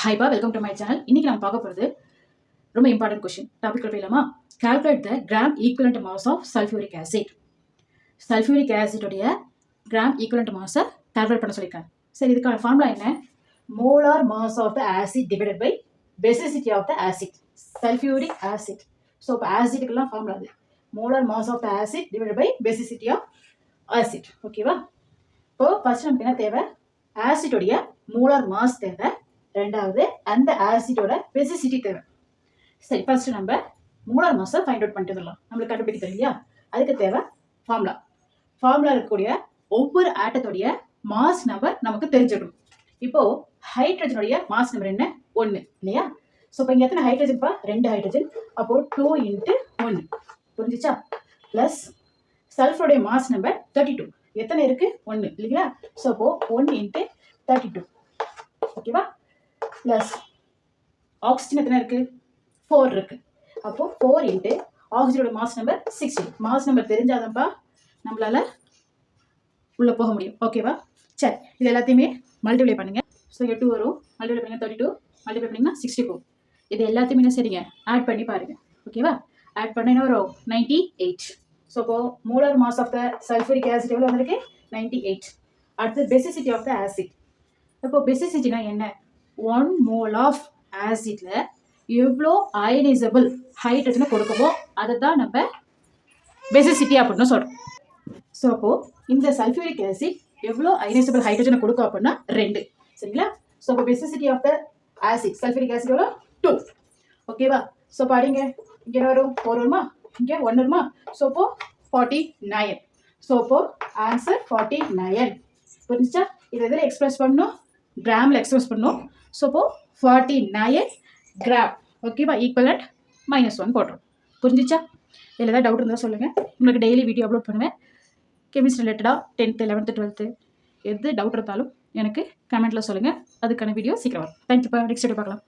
Hi, Pa. Welcome to my channel. இன்னைக்கு நம்ம பார்க்க போகிறது ரொம்ப இம்பார்ட்டன்ட் கொஸ்டின். டாபிக் போயிடலாமா? Calculate the gram equivalent mass of sulfuric acid. Sulfuric acid உடைய gram equivalent mass calculate பண்ண சொல்லியிருக்காங்க. சரி, இதுக்கான ஃபார்முலா என்ன? Molar mass of the acid divided by basicity of the acid. Sulfuric acid. So இப்போ ஆசிட்டுக்கெல்லாம் formula அது. Molar mass of the acid divided by basicity of acid. ஓகேவா? இப்போ ஃபர்ஸ்ட் நமக்கு என்ன தேவை? ஆசிடோடைய மோலார் மாஸ் தேவை. ரெண்டாவது அந்த ஆசிடோட பேசிசிட்டி தேவை. சரி, ஃபர்ஸ்ட் நம்ம மோலார் மாஸை ஃபைண்ட் அவுட் பண்ணிட்டு வரலாம். நம்மளுக்கு கண்டுபிடிக்க தெரியா? அதுக்கு தேவை ஃபார்முலா இருக்கக்கூடிய ஒவ்வொரு ஆட்டத்தோடைய மாஸ் நம்பர் நமக்கு தெரிஞ்சிடணும். இப்போ ஹைட்ரஜனுடைய மாஸ் நம்பர் என்ன? 1 இல்லையா? ஸோ இப்போ இங்கே எத்தனை ஹைட்ரஜன்ப்பா? 2 ஹைட்ரஜன். அப்போ 2 × 1 புரிஞ்சிச்சா? ப்ளஸ் சல்ஃபருடைய மாஸ் நம்பர் 32. எத்தனை இருக்கு? 1 இல்லைங்களா? ஸோ அப்போ 1 × 32. ஓகேவா? ப்ளஸ் ஆக்சிஜன் எத்தனை இருக்கு? 4 இருக்கு. அப்போ 4 × ஆக்சிஜனோட மாஸ் நம்பர் 16. மாஸ் நம்பர் தெரிஞ்சாதப்பா நம்மளால உள்ள போக முடியும். ஓகேவா? சரி, இது எல்லாத்தையுமே மல்டிப்ளை பண்ணுங்க. ஸோ 8 வரும், மல்டிப்ளை பண்ணுங்க. 32 மல்டிப்ளை பண்ணிங்கன்னா 64. இது எல்லாத்தையுமே என்ன சரிங்க ஆட் பண்ணி பாருங்க. ஓகேவா? ஆட் பண்ண என்ன வரும்? 98. ஸோ இப்போ molar mass of the sulphuric acid எவ்வளோ வந்திருக்கு? 98. அடுத்து பேசிசிட்டி ஆஃப் த ஆசிட். இப்போ பேசிசிட்டினா என்ன? 1 மோல் ஆஃப் ஆசிட்ல எவ்வளோ அயனைசபிள் ஹைட்ரஜனை கொடுக்கமோ அதை தான் நம்ம பேசிசிட்டி அப்படின்னு சொல்கிறோம். ஸோ அப்போது இந்த சல்ஃபியூரிக் ஆசிட் எவ்வளோ அயனைசபிள் ஹைட்ரஜனை கொடுக்கும் அப்படின்னா 2. சரிங்களா? ஸோ அப்போ basicity of the acid sulphuric acid எவ்வளோ? 2. ஓகேவா? ஸோ பாருங்க, இங்கே வரும் 4 வருமா, இங்கே 1 வருமா? ஸோ அப்போ 49. ஸோ அப்போ ஆன்சர் 49. புரிஞ்சுச்சா? இதை எதில் எக்ஸ்பிரஸ் பண்ணணும்? கிராமில் எக்ஸ்பிரஸ் பண்ணணும். ஸோ அப்போ 49 கிராம். ஓகேவா? ஈக்குவலண்ட் -1 போடுறோம். புரிஞ்சிச்சா? இதில் ஏதாவது டவுட் இருந்தால் சொல்லுங்கள். உங்களுக்கு டெய்லி வீடியோ அப்லோட் பண்ணுவேன். கெமிஸ்ட்ரி ரிலேட்டடாக 10th 11th 12th எது டவுட் இருந்தாலும் எனக்கு கமெண்ட்டில் சொல்லுங்கள். அதுக்கான வீடியோ சீக்கிரம் வரும். தேங்க்யூப்பா. நெக்ஸ்ட் வீடியோ பார்க்கலாம்.